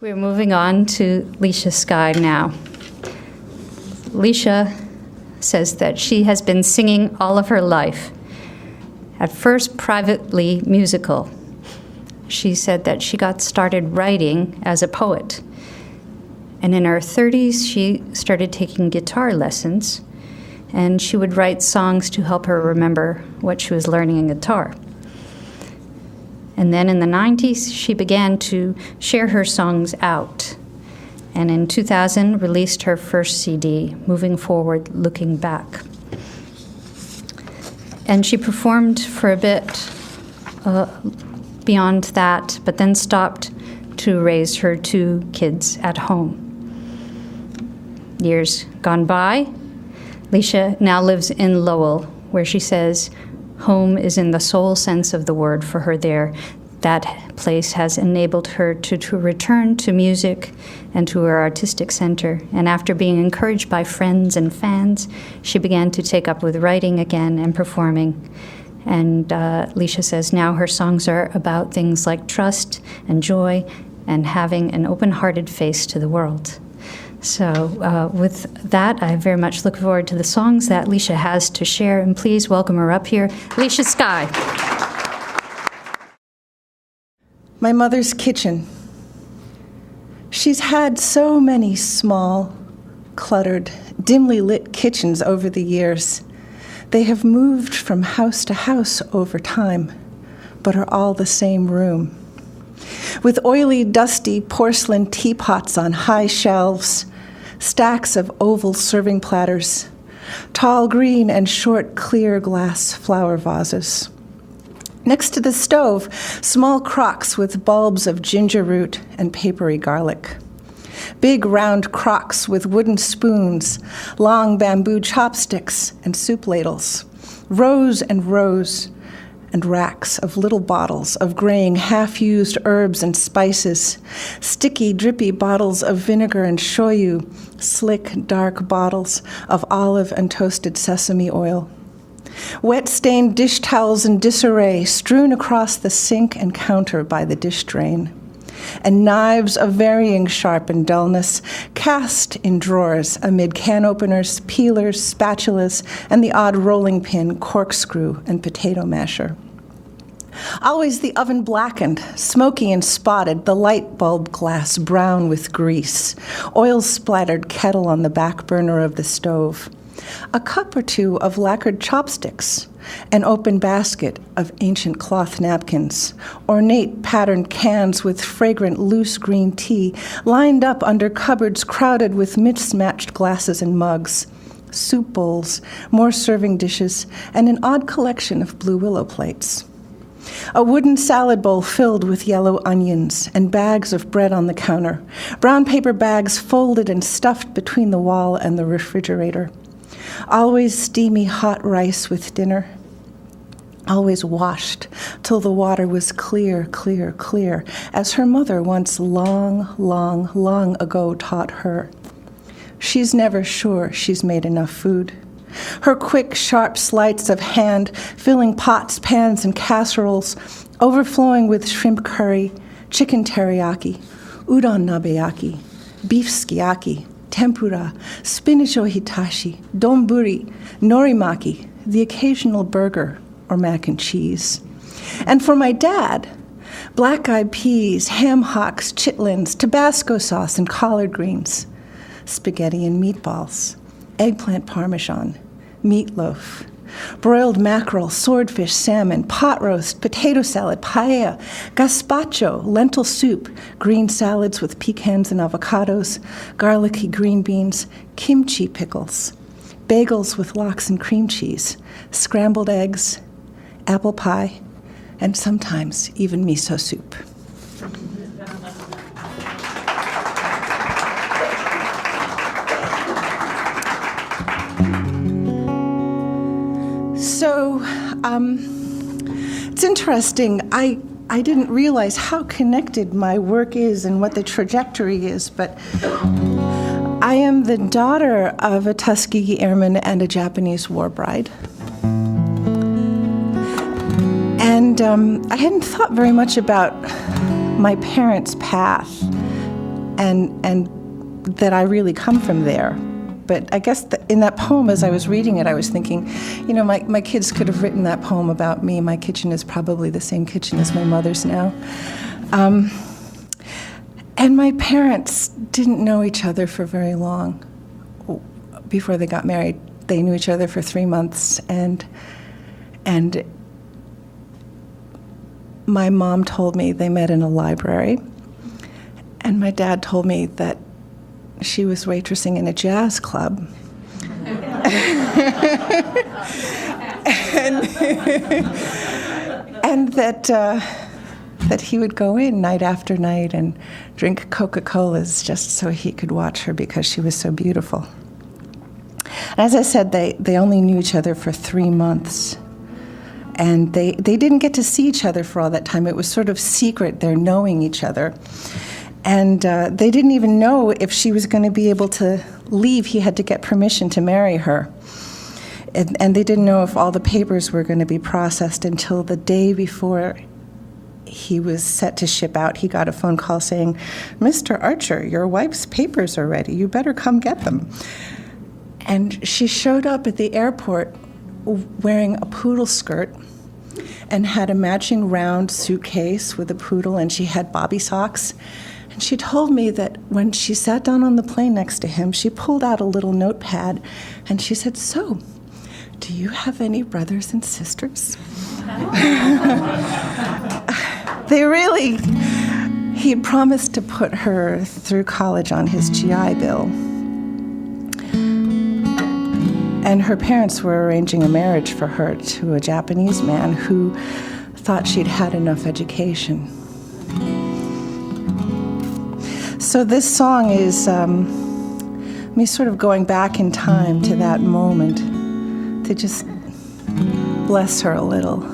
We're moving on to Licia Sky now. Licia says that she has been singing all of her life, at first privately musical. She said that she got started writing as a poet. And in her 30s, she started taking guitar lessons, and she would write songs to help her remember what she was learning in guitar. And then in the 90s, she began to share her songs out. And in 2000, released her first CD, Moving Forward, Looking Back. And she performed for a bit beyond that, but then stopped to raise her 2 kids at home. Years gone by, Licia now lives in Lowell, where she says home is in the sole sense of the word for her there. That place has enabled her to return to music and to her artistic center. And after being encouraged by friends and fans, she began to take up with writing again and performing. And Licia says now her songs are about things like trust and joy and having an open-hearted face to the world. So with that, I very much look forward to the songs that Licia has to share. And please welcome her up here, Licia Sky. My mother's kitchen. She's had so many small, cluttered, dimly lit kitchens over the years. They have moved from house to house over time, but are all the same room. With oily, dusty porcelain teapots on high shelves, stacks of oval serving platters, tall green and short clear glass flower vases. Next to the stove, small crocks with bulbs of ginger root and papery garlic. Big round crocks with wooden spoons, long bamboo chopsticks and soup ladles. Rows and rows and racks of little bottles of graying half-used herbs and spices, sticky, drippy bottles of vinegar and shoyu, slick, dark bottles of olive and toasted sesame oil. Wet-stained dish towels in disarray strewn across the sink and counter by the dish drain, and knives of varying sharp and dullness cast in drawers amid can openers, peelers, spatulas, and the odd rolling pin, corkscrew, and potato masher. Always the oven blackened, smoky and spotted, the light bulb glass brown with grease, oil-splattered kettle on the back burner of the stove. A cup or 2 of lacquered chopsticks, an open basket of ancient cloth napkins, ornate patterned cans with fragrant loose green tea lined up under cupboards crowded with mismatched glasses and mugs, soup bowls, more serving dishes, and an odd collection of blue willow plates. A wooden salad bowl filled with yellow onions and bags of bread on the counter, brown paper bags folded and stuffed between the wall and the refrigerator. Always steamy hot rice with dinner, always washed till the water was clear, clear, clear, as her mother once long, long, long ago taught her. She's never sure she's made enough food. Her quick, sharp sleights of hand, filling pots, pans, and casseroles, overflowing with shrimp curry, chicken teriyaki, udon nabeyaki, beef sukiyaki, tempura, spinach ohitashi, donburi, norimaki, the occasional burger or mac and cheese. And for my dad, black-eyed peas, ham hocks, chitlins, Tabasco sauce, and collard greens, spaghetti and meatballs, eggplant parmesan, meatloaf, broiled mackerel, swordfish, salmon, pot roast, potato salad, paella, gazpacho, lentil soup, green salads with pecans and avocados, garlicky green beans, kimchi pickles, bagels with lox and cream cheese, scrambled eggs, apple pie, and sometimes even miso soup. So it's interesting. I didn't realize how connected my work is and what the trajectory is, but I am the daughter of a Tuskegee Airman and a Japanese war bride. And I hadn't thought very much about my parents' path and that I really come from there. But I guess in that poem, as I was reading it, I was thinking, my kids could have written that poem about me. My kitchen is probably the same kitchen as my mother's now. And my parents didn't know each other for very long before they got married. They knew each other for 3 months, and my mom told me they met in a library, and my dad told me that she was waitressing in a jazz club. and that he would go in night after night and drink Coca-Colas just so he could watch her because she was so beautiful. As I said, they only knew each other for 3 months. And they didn't get to see each other for all that time. It was sort of secret, their knowing each other. And they didn't even know if she was going to be able to leave. He had to get permission to marry her. And they didn't know if all the papers were going to be processed until the day before he was set to ship out. He got a phone call saying, "Mr. Archer, your wife's papers are ready. You better come get them." And she showed up at the airport wearing a poodle skirt and had a matching round suitcase with a poodle, and she had bobby socks. And she told me that when she sat down on the plane next to him, she pulled out a little notepad and she said, "So, do you have any brothers and sisters?" He had promised to put her through college on his GI Bill. And her parents were arranging a marriage for her to a Japanese man who thought she'd had enough education. So this song is me sort of going back in time to that moment to just bless her a little.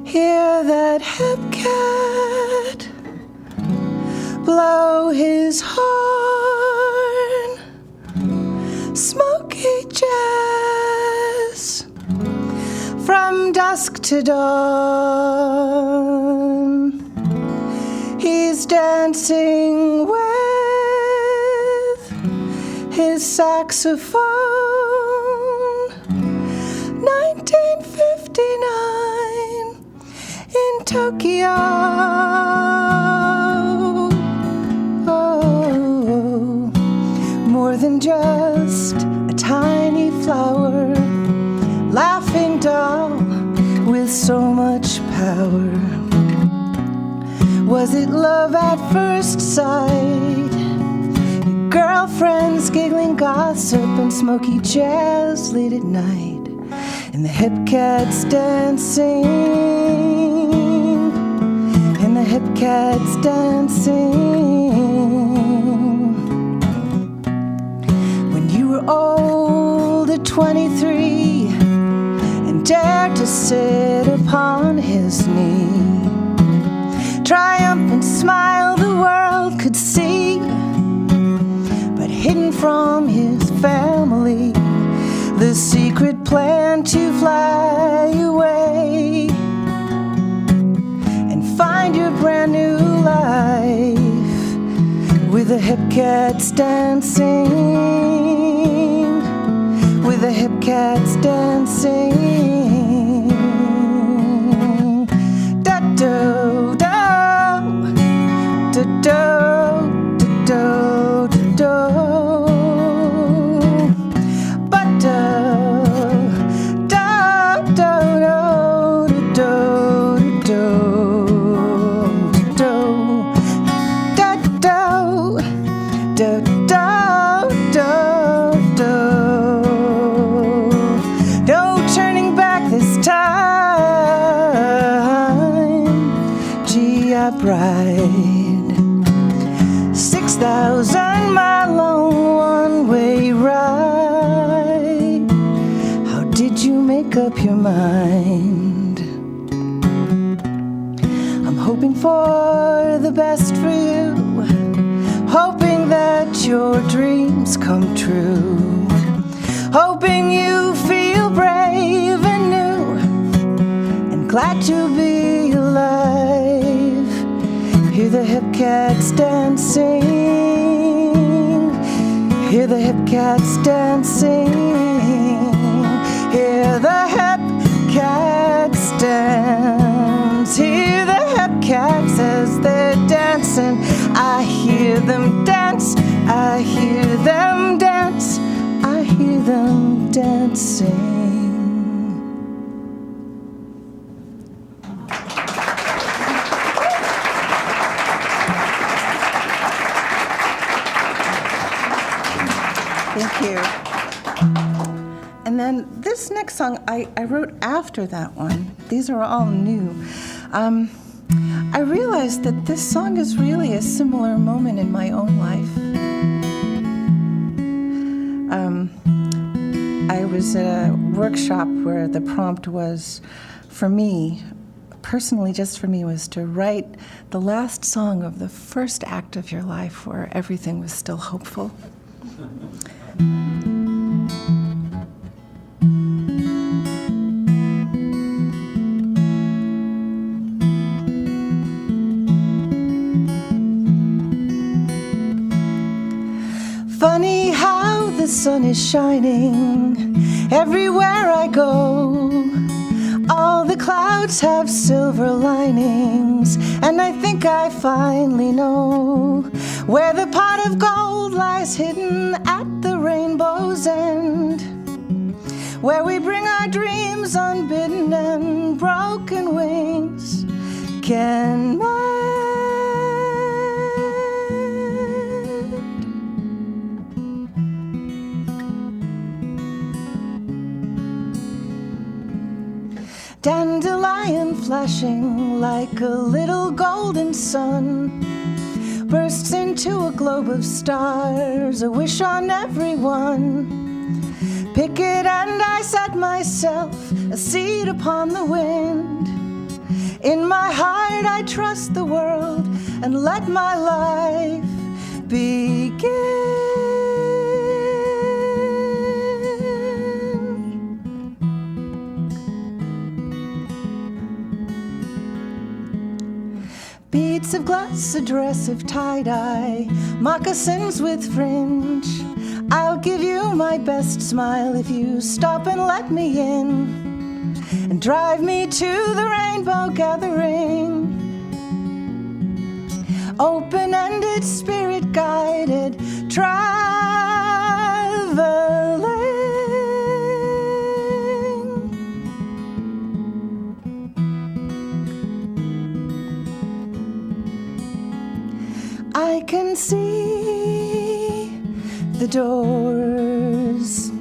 Hear that hip cat blow his horn, smoky jazz from dusk to dawn. He's dancing with his saxophone. 1959 in Tokyo. Oh, more than just a tiny flower, laughing doll with so much power. Was it love at first sight? Girlfriends giggling gossip and smoky jazz late at night, and the hip cats dancing, and the hip cats dancing. When you were old at 23 and dared to sit upon his knee, triumphant smile the world could see, but hidden from his family, the secret plan to fly away and find your brand new life with the hip cats dancing, with the hip cats dancing. Da-do, da, da-do, da-do, da-do. Ride 6,000-mile long one-way ride. How did you make up your mind? I'm hoping for the best for you, hoping that your dreams come true, hoping you feel brave and new. glad to be alive. Hear the hip cats dancing, hear the hip cats dancing, hear the hip cats dance, hear the hip cats as they're dancing. I hear them dance, I hear them dance, I hear them dancing. Thank you. And then this next song I wrote after that one. These are all new. I realized that this song is really a similar moment in my own life. I was at a workshop where the prompt was, for me, personally just for me, was to write the last song of the first act of your life where everything was still hopeful. Funny how the sun is shining everywhere I go. All the clouds have silver linings, and I think I finally know where the pot of gold lies hidden at the rainbow's end, where we bring our dreams unbidden and broken wings can mend. Dandelion flashing like a little golden sun bursts into a globe of stars, a wish on everyone. Pick it and I set myself a seed upon the wind. In my heart I trust the world and let my life begin. Beads of glass, a dress of tie-dye, moccasins with fringe. I'll give you my best smile if you stop and let me in, and drive me to the rainbow gathering. Open-ended, spirit-guided, traveling. I can see the doors.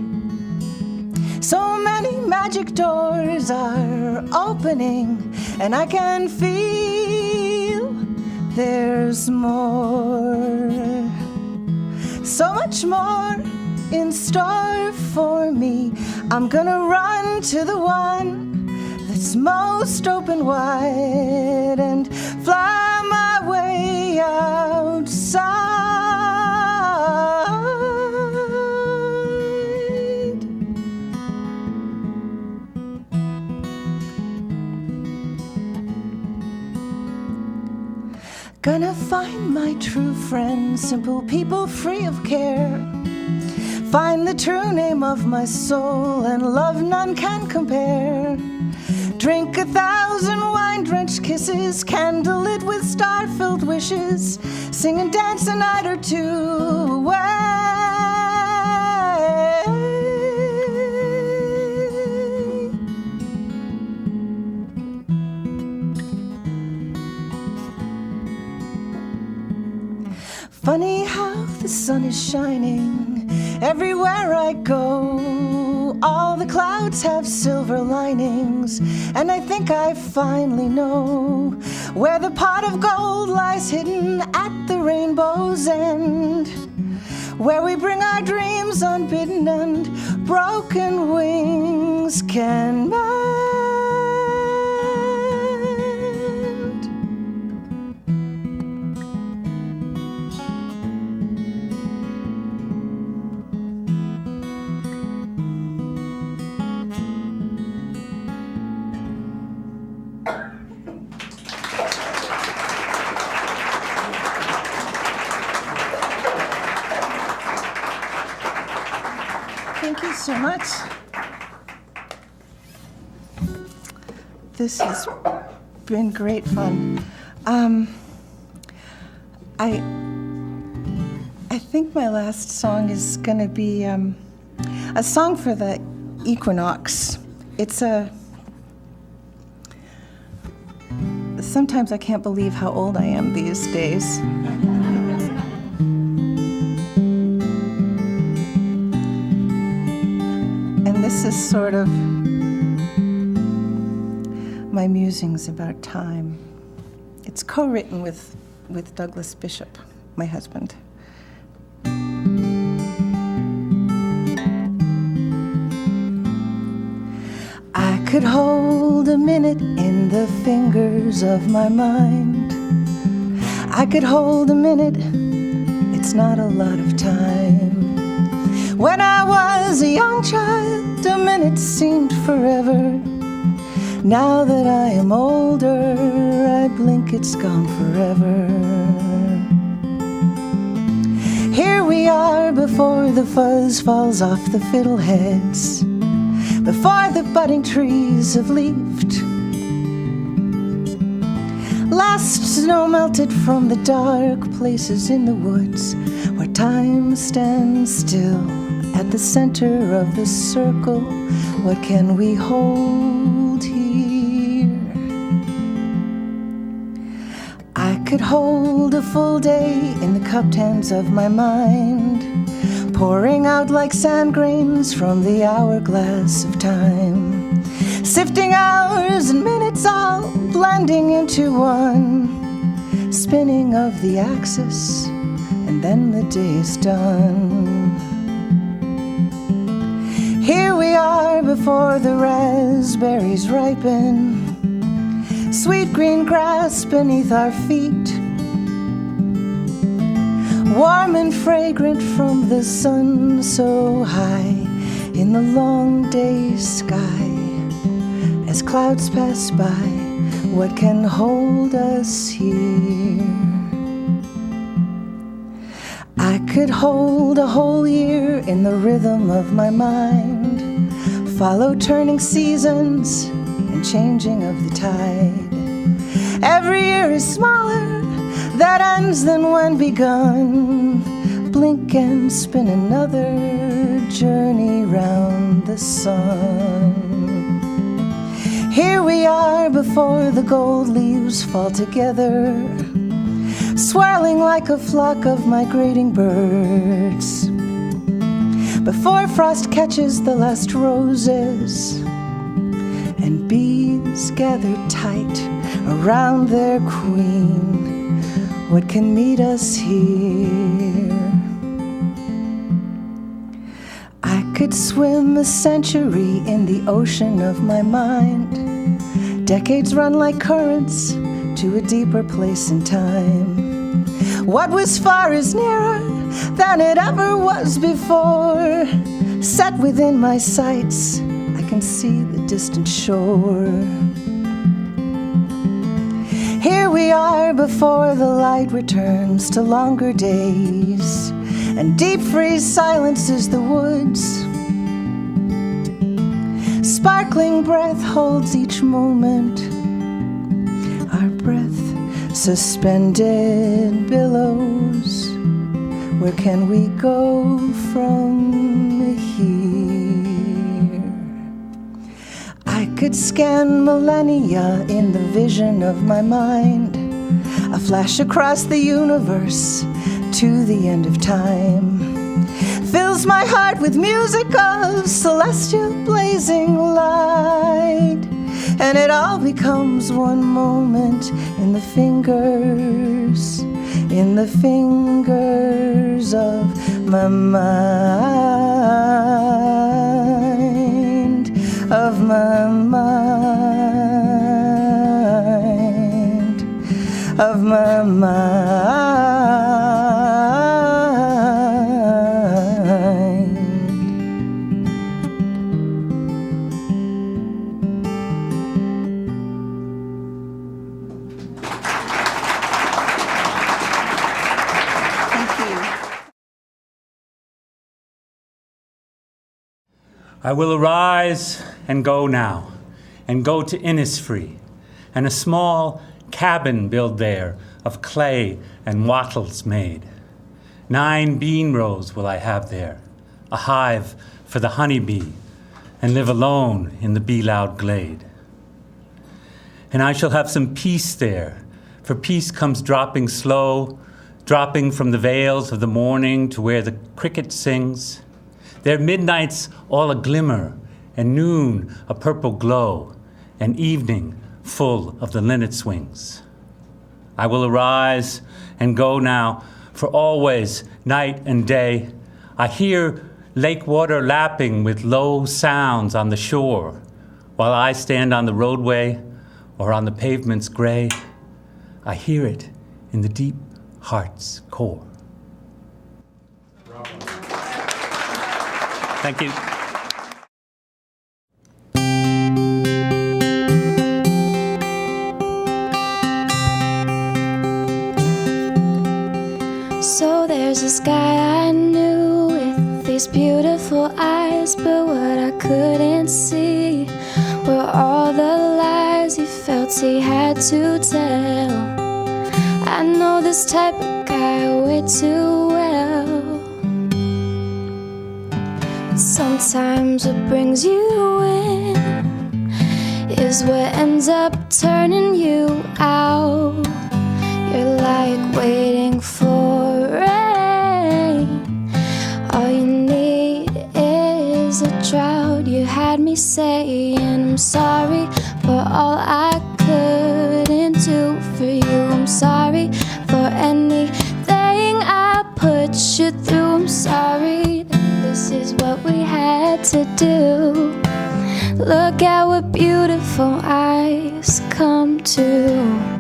So many magic doors are opening, and I can feel there's more. So much more in store for me. I'm gonna run to the one that's most open wide and fly my way outside. Gonna find my true friends, simple people free of care. Find the true name of my soul and love none can compare. Drink 1,000 wine-drenched kisses, candlelit with star-filled wishes, sing and dance a night or two away. Funny how the sun is shining everywhere I go. All the clouds have silver linings, and I think I finally know where the pot of gold lies hidden at the rainbow's end, where we bring our dreams unbidden and broken wings can mend. so much. This has been great fun. I think my last song is going to be a song for the equinox. Sometimes I can't believe how old I am these days. And this is sort of my musings about time. It's co-written with Douglas Bishop, my husband. I could hold a minute in the fingers of my mind. I could hold a minute, it's not a lot of time. When I was a young child, a minute seemed forever. Now that I am older, I blink, it's gone forever. Here we are before the fuzz falls off the fiddleheads, before the budding trees have leafed. Last snow melted from the dark places in the woods, where time stands still at the center of the circle. What can we hold here? I could hold a full day in the cupped hands of my mind, pouring out like sand grains from the hourglass of time, sifting hours and minutes all blending into one, spinning of the axis, and then the day's done. Here we are before the raspberries ripen, sweet green grass beneath our feet, warm and fragrant from the sun so high in the long day sky. As clouds pass by, what can hold us here? I could hold a whole year in the rhythm of my mind, follow turning seasons and changing of the tide. Every year is smaller, that ends than when begun. Blink and spin another journey round the sun. Here we are before the gold leaves fall together, swirling like a flock of migrating birds, before frost catches the last roses and bees gather tight around their queen. What can meet us here? I could swim a century in the ocean of my mind. Decades run like currents to a deeper place in time. What was far is nearer than it ever was before. Set within my sights, I can see the distant shore. Here we are before the light returns to longer days, and deep freeze silences the woods. Sparkling breath holds each moment, our breath suspended billows. Where can we go from here? I could scan millennia in the vision of my mind, a flash across the universe to the end of time. Fills my heart with music of celestial blazing light, and it all becomes one moment in the fingers of my mind, of my mind, of my mind. I will arise and go now, and go to Innisfree, and a small cabin build there of clay and wattles made. 9 bean rows will I have there, a hive for the honeybee, and live alone in the bee-loud glade. And I shall have some peace there, for peace comes dropping slow, dropping from the vales of the morning to where the cricket sings. There midnights all a glimmer, and noon a purple glow, and evening full of the linnet swings. I will arise and go now, for always, night and day, I hear lake water lapping with low sounds on the shore, while I stand on the roadway or on the pavement's gray. I hear it in the deep heart's core. Thank you. So there's this guy I knew with these beautiful eyes, but what I couldn't see were all the lies he felt he had to tell. I know this type of guy way too well. Sometimes what brings you in is what ends up turning you out. You're like waiting for rain. All you need is a drought. You had me saying I'm sorry for all I couldn't do for you. I'm sorry for anything I put you through. I'm sorry that this is what we had to do. Look at what beautiful eyes come to.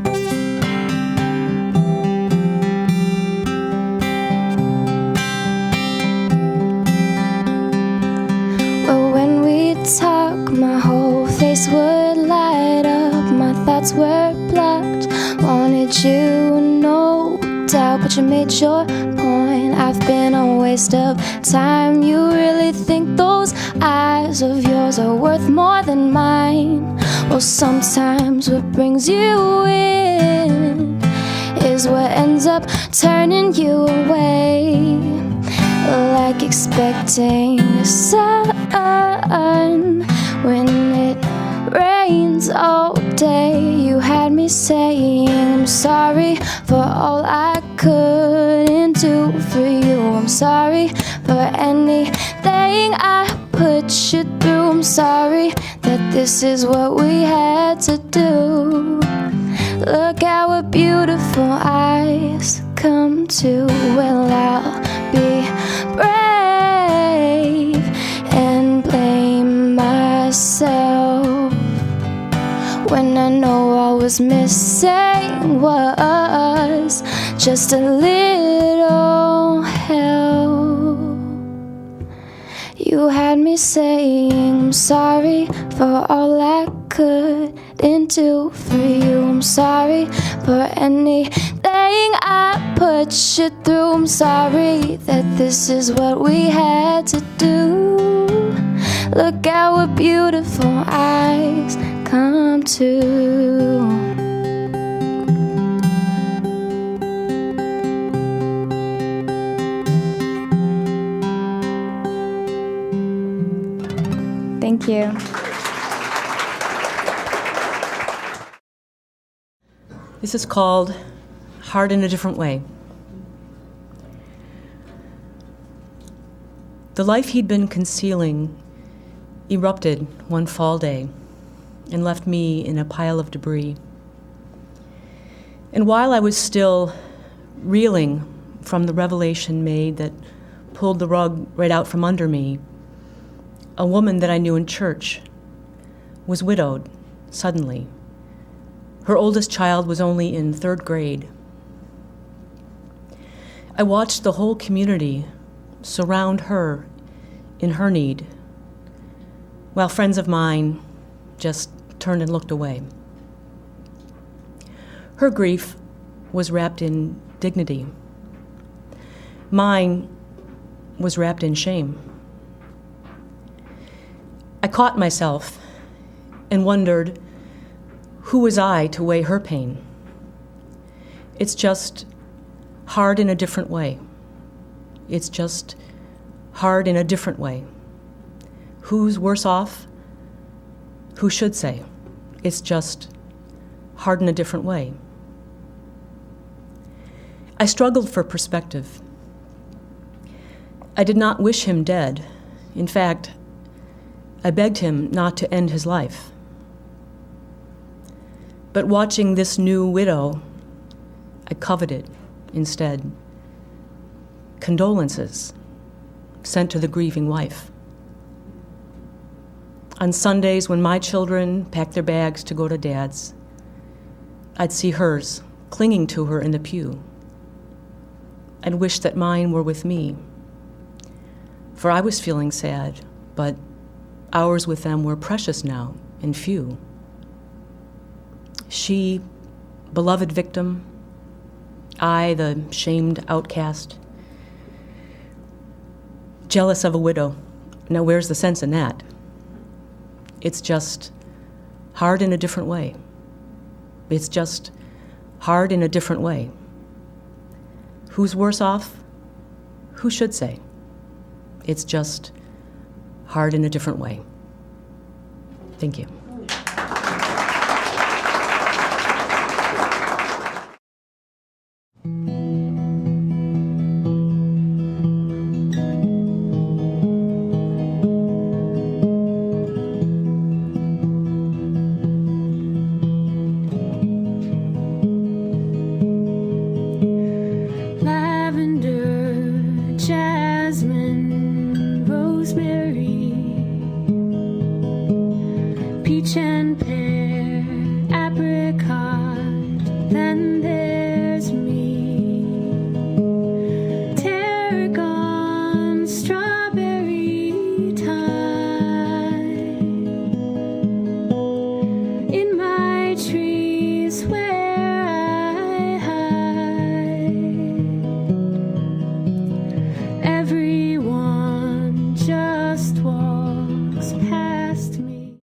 Talk, my whole face would light up. My thoughts were blocked. Wanted you, no doubt, but you made your point. I've been a waste of time. You really think those eyes of yours are worth more than mine? Well, sometimes what brings you in is what ends up turning you away. Like expecting a sun when it rains all day. You had me saying I'm sorry for all I couldn't do for you. I'm sorry for anything I put you through. I'm sorry that this is what we had to do. Look at what beautiful eyes come to. Well, I'll be brave and blame myself when I know all was missing was just a little help. You had me saying I'm sorry for all I couldn't do for you. I'm sorry for anything I put you through. I'm sorry that this is what we had to do. Look at what beautiful eyes come to. Thank you. This is called Heart in a Different Way. The life he'd been concealing erupted one fall day and left me in a pile of debris. And while I was still reeling from the revelation made that pulled the rug right out from under me, a woman that I knew in church was widowed suddenly. Her oldest child was only in 3rd grade. I watched the whole community surround her in her need, while friends of mine just turned and looked away. Her grief was wrapped in dignity. Mine was wrapped in shame. I caught myself and wondered, who was I to weigh her pain? It's just hard in a different way. It's just hard in a different way. Who's worse off? Who should say? It's just hard in a different way. I struggled for perspective. I did not wish him dead. In fact, I begged him not to end his life. But watching this new widow, I coveted instead condolences sent to the grieving wife. On Sundays, when my children packed their bags to go to Dad's, I'd see hers clinging to her in the pew. I'd wish that mine were with me, for I was feeling sad, but hours with them were precious now and few. She, beloved victim, I, the shamed outcast, jealous of a widow. Now, where's the sense in that? It's just hard in a different way. It's just hard in a different way. Who's worse off? Who should say? It's just hard in a different way. Thank you. Lavender, jasmine, rosemary, peach and pear.